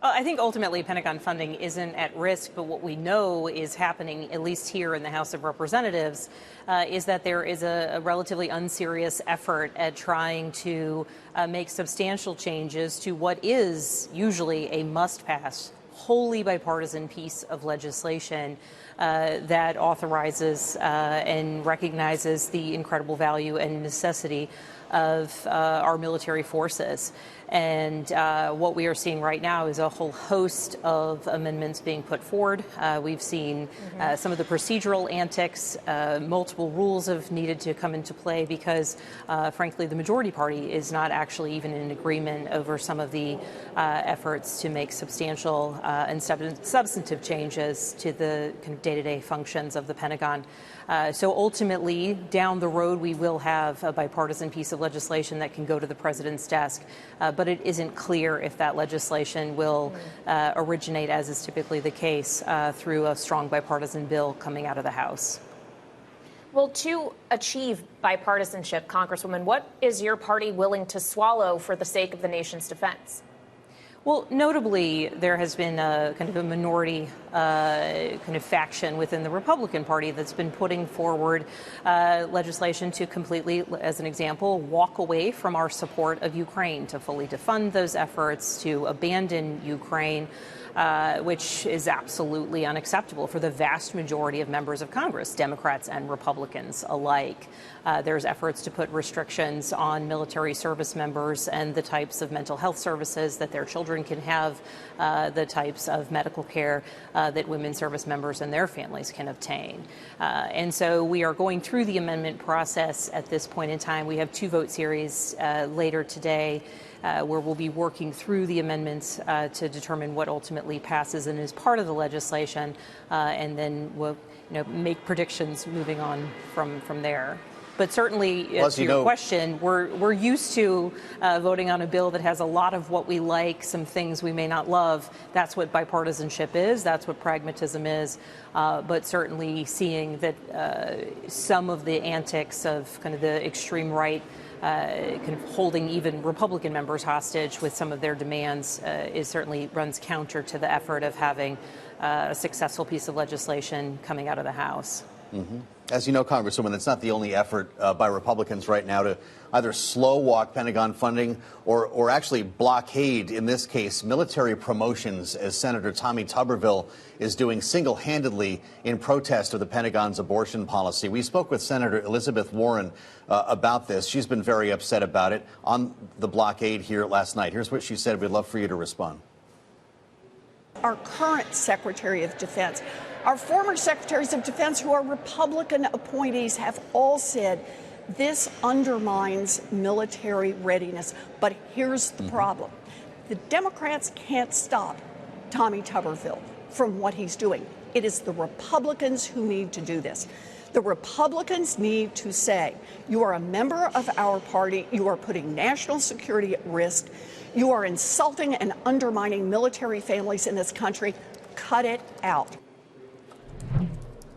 I think ultimately Pentagon funding isn't at risk, but what we know is happening, at least here in the House of Representatives, is that there is a relatively unserious effort at trying to make substantial changes to what is usually a must-pass, wholly bipartisan piece of legislation that authorizes and recognizes the incredible value and necessity of our military forces. And what we are seeing right now is a whole host of amendments being put forward. We've seen some of the procedural antics. Multiple rules have needed to come into play because, frankly, the majority party is not actually even in agreement over some of the efforts to make substantial and substantive changes to the kind of day-to-day functions of the Pentagon. So ultimately, down the road, we will have a bipartisan piece of legislation that can go to the president's desk, but it isn't clear if that legislation will originate, as is typically the case, through a strong bipartisan bill coming out of the House. Well, to achieve bipartisanship, Congresswoman, what is your party willing to swallow for the sake of the nation's defense? Well, notably, there has been a kind of a minority kind of faction within the Republican Party that's been putting forward legislation to completely, as an example, walk away from our support of Ukraine, to fully defund those efforts, to abandon Ukraine, which is absolutely unacceptable for the vast majority of members of Congress, Democrats and Republicans alike. There's efforts to put restrictions on military service members and the types of mental health services that their children can have, the types of medical care that women service members and their families can obtain. And so we are going through the amendment process at this point in time. We have two vote series later today, where we'll be working through the amendments to determine what ultimately passes and is part of the legislation, and then we'll make predictions moving on from there. But certainly, to your question, we're used to voting on a bill that has a lot of what we like, some things we may not love. That's what bipartisanship is. That's what pragmatism is. But certainly seeing that some of the antics of kind of the extreme right kind of holding even Republican members hostage with some of their demands is certainly runs counter to the effort of having a successful piece of legislation coming out of the House. Mm-hmm. As you know, Congresswoman, it's not the only effort by Republicans right now to either slow walk Pentagon funding or actually blockade, in this case, military promotions, as Senator Tommy Tuberville is doing single-handedly in protest of the Pentagon's abortion policy. We spoke with Senator Elizabeth Warren about this. She's been very upset about it on the blockade here last night. Here's what she said. We'd love for you to respond. Our current Secretary of Defense, our former Secretaries of Defense who are Republican appointees have all said this undermines military readiness. But here's the problem. The Democrats can't stop Tommy Tuberville from what he's doing. It is the Republicans who need to do this. The Republicans need to say, you are a member of our party, you are putting national security at risk, you are insulting and undermining military families in this country. Cut it out.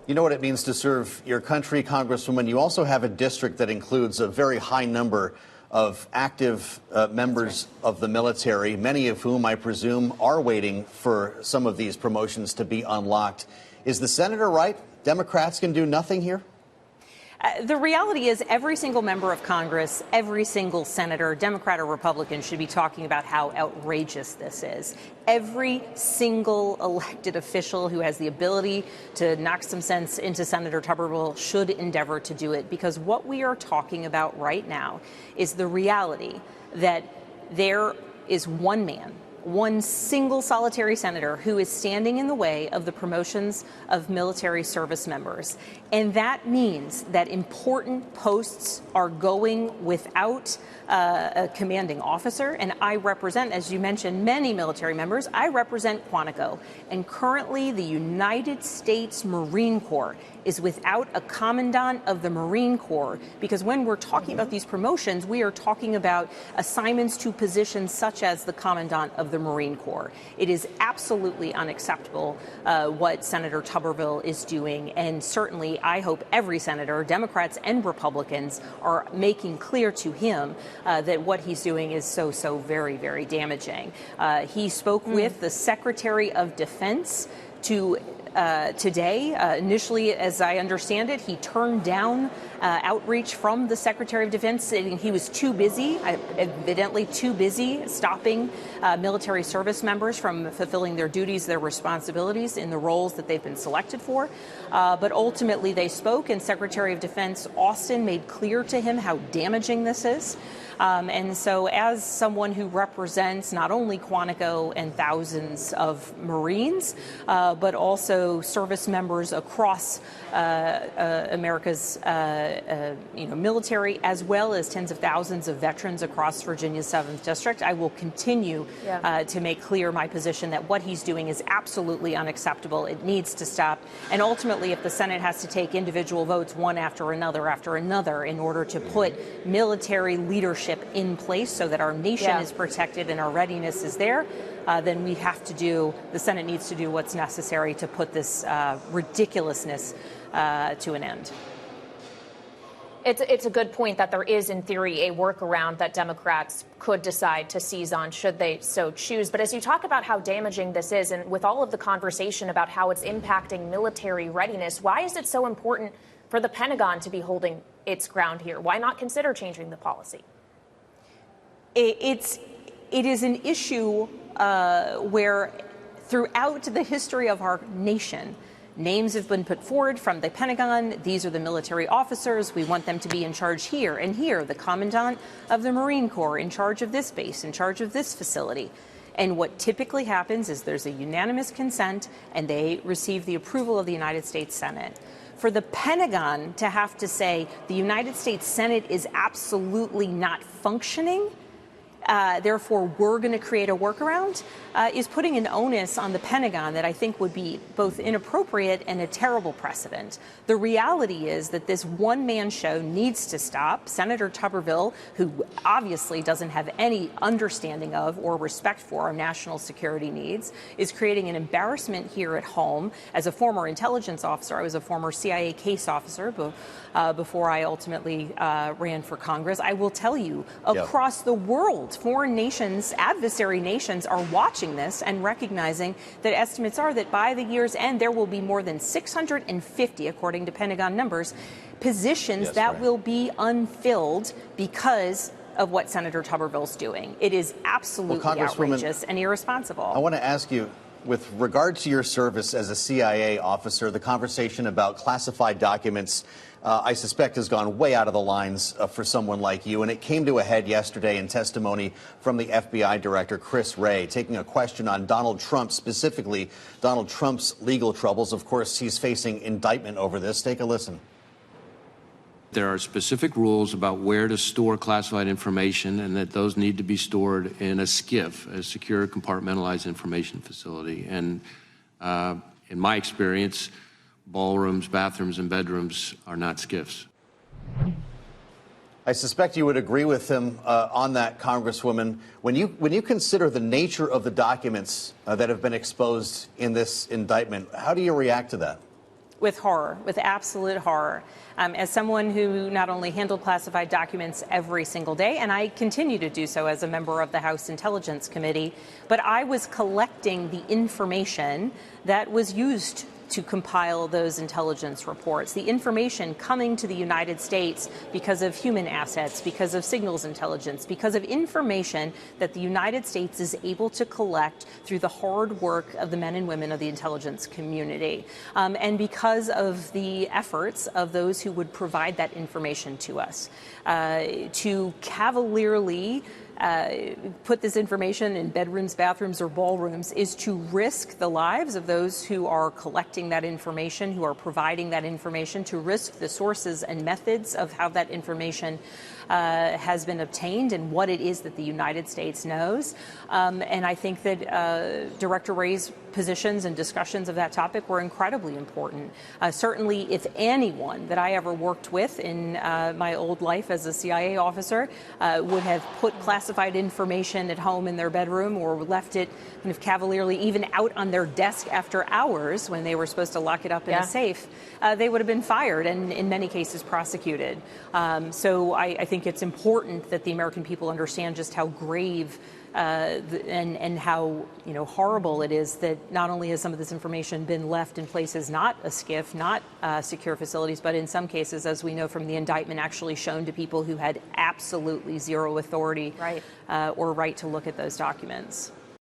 You know what it means to serve your country, Congresswoman. You also have a district that includes a very high number of active members of the military, many of whom I presume are waiting for some of these promotions to be unlocked. Is the senator right? Democrats can do nothing here? The reality is every single member of Congress, every single senator, Democrat or Republican, should be talking about how outrageous this is. Every single elected official who has the ability to knock some sense into Senator Tuberville should endeavor to do it, because what we are talking about right now is the reality that there is one man, one single solitary senator who is standing in the way of the promotions of military service members. And that means that important posts are going without a commanding officer. And I represent, as you mentioned, many military members. I represent Quantico. And currently, the United States Marine Corps is without a commandant of the Marine Corps, because when we're talking about these promotions, we are talking about assignments to positions such as the commandant of of the Marine Corps. It is absolutely unacceptable what Senator Tuberville is doing, and certainly I hope every senator, Democrats and Republicans, are making clear to him that what he's doing is so very, very damaging. He spoke with the Secretary of Defense today. Initially, as I understand it, he turned down outreach from the Secretary of Defense, saying he was too busy, evidently too busy, stopping military service members from fulfilling their duties, their responsibilities in the roles that they've been selected for. But ultimately, they spoke, and Secretary of Defense Austin made clear to him how damaging this is. And so as someone who represents not only Quantico and thousands of Marines, but also service members across America's military, as well as tens of thousands of veterans across Virginia's 7th District, I will continue to make clear my position that what he's doing is absolutely unacceptable. It needs to stop. And ultimately, if the Senate has to take individual votes one after another in order to put military leadership in place so that our nation is protected and our readiness is there, then the Senate needs to do what's necessary to put this ridiculousness to an end. It's a good point that there is, in theory, a workaround that Democrats could decide to seize on should they so choose. But as you talk about how damaging this is, and with all of the conversation about how it's impacting military readiness, why is it so important for the Pentagon to be holding its ground here? Why not consider changing the policy? It is an issue where throughout the history of our nation, names have been put forward from the Pentagon. These are the military officers. We want them to be in charge here and here. The Commandant of the Marine Corps in charge of this base, in charge of this facility. And what typically happens is there's a unanimous consent and they receive the approval of the United States Senate. For the Pentagon to have to say the United States Senate is absolutely not functioning, therefore we're going to create a workaround, is putting an onus on the Pentagon that I think would be both inappropriate and a terrible precedent. The reality is that this one-man show needs to stop. Senator Tuberville, who obviously doesn't have any understanding of or respect for our national security needs, is creating an embarrassment here at home. As a former intelligence officer, I was a former CIA case officer before I ultimately ran for Congress. I will tell you, across the world, foreign nations, adversary nations are watching this and recognizing that estimates are that by the year's end, there will be more than 650, according to Pentagon numbers, positions that will be unfilled because of what Senator Tuberville's doing. It is absolutely outrageous and irresponsible. I want to ask you, with regard to your service as a CIA officer, the conversation about classified documents, I suspect, has gone way out of the lines for someone like you. And it came to a head yesterday in testimony from the FBI director, Chris Wray, taking a question on Donald Trump, specifically Donald Trump's legal troubles. Of course, he's facing indictment over this. Take a listen. There are specific rules about where to store classified information, and that those need to be stored in a SCIF, a secure compartmentalized information facility. And in my experience, ballrooms, bathrooms, and bedrooms are not SCIFs. I suspect you would agree with him on that, Congresswoman. When you consider the nature of the documents that have been exposed in this indictment, how do you react to that? With horror, with absolute horror. As someone who not only handled classified documents every single day, and I continue to do so as a member of the House Intelligence Committee, but I was collecting the information that was used to compile those intelligence reports, the information coming to the United States because of human assets, because of signals intelligence, because of information that the United States is able to collect through the hard work of the men and women of the intelligence community, and because of the efforts of those who would provide that information to us. To cavalierly put this information in bedrooms, bathrooms, or ballrooms is to risk the lives of those who are collecting that information, who are providing that information, to risk the sources and methods of how that information has been obtained and what it is that the United States knows. And I think that Director Wray's positions and discussions of that topic were incredibly important. Certainly, if anyone that I ever worked with in my old life as a CIA officer would have put classified information at home in their bedroom or left it kind of cavalierly even out on their desk after hours when they were supposed to lock it up in a safe, they would have been fired and in many cases prosecuted. So I think it's important that the American people understand just how grave and how horrible it is that not only has some of this information been left in places not a SCIF, not secure facilities, but in some cases, as we know from the indictment, actually shown to people who had absolutely zero authority or right to look at those documents.